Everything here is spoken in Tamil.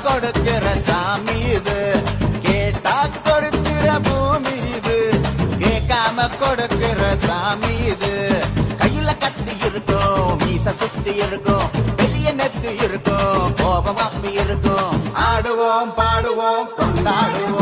கொடுக்கிற சாமி இது, கேட்டா கொடுக்கிற பூமி இது, கேட்காம கொடுக்கிற சாமி இது. கையில கத்தி இருக்கும், மீச சுத்தி இருக்கும், பெரிய நெத்து இருக்கும், கோபம் அப்பி இருக்கும். ஆடுவோம் பாடுவோம் கொண்டாடுவோம்.